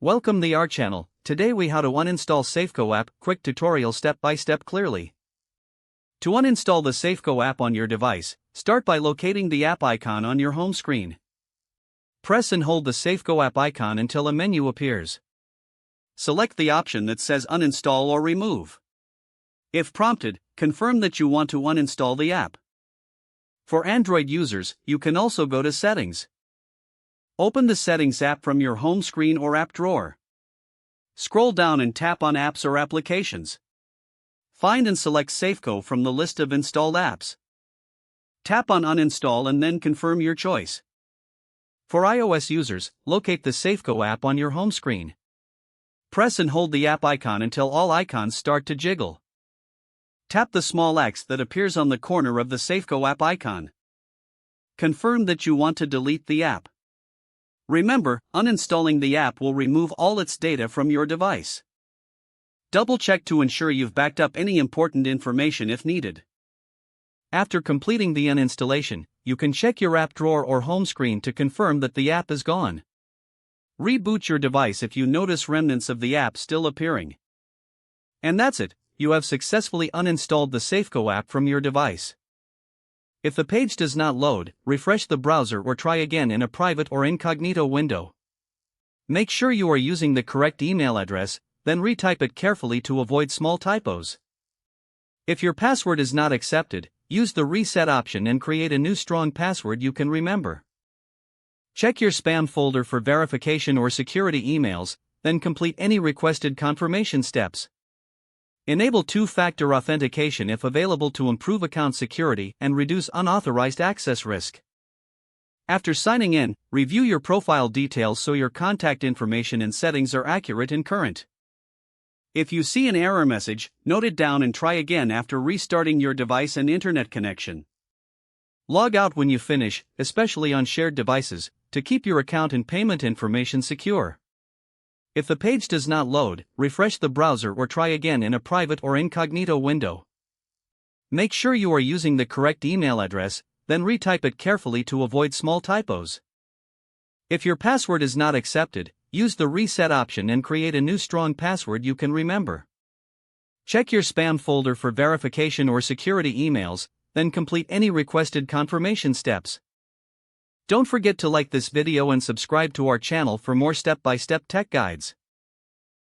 Welcome to our channel. Today we how to uninstall Safeco app, quick tutorial step by step clearly. To uninstall the Safeco app on your device, start by locating the app icon on your home screen. Press and hold the Safeco app icon until a menu appears. Select the option that says uninstall or remove. If prompted, confirm that you want to uninstall the app. For Android users, you can also go to Settings. Open the Settings app from your home screen or app drawer. Scroll down and tap on Apps or Applications. Find and select Safeco from the list of installed apps. Tap on Uninstall and then confirm your choice. For iOS users, locate the Safeco app on your home screen. Press and hold the app icon until all icons start to jiggle. Tap the small X that appears on the corner of the Safeco app icon. Confirm that you want to delete the app. Remember, uninstalling the app will remove all its data from your device. Double-check to ensure you've backed up any important information if needed. After completing the uninstallation, you can check your app drawer or home screen to confirm that the app is gone. Reboot your device if you notice remnants of the app still appearing. And that's it, you have successfully uninstalled the Safeco app from your device. If the page does not load, refresh the browser or try again in a private or incognito window. Make sure you are using the correct email address, then retype it carefully to avoid small typos. If your password is not accepted, use the reset option and create a new strong password you can remember. Check your spam folder for verification or security emails, then complete any requested confirmation steps. Enable two-factor authentication if available to improve account security and reduce unauthorized access risk. After signing in, review your profile details so your contact information and settings are accurate and current. If you see an error message, note it down and try again after restarting your device and internet connection. Log out when you finish, especially on shared devices, to keep your account and payment information secure. If the page does not load, refresh the browser or try again in a private or incognito window. Make sure you are using the correct email address, then retype it carefully to avoid small typos. If your password is not accepted, use the reset option and create a new strong password you can remember. Check your spam folder for verification or security emails, then complete any requested confirmation steps. Don't forget to like this video and subscribe to our channel for more step-by-step tech guides.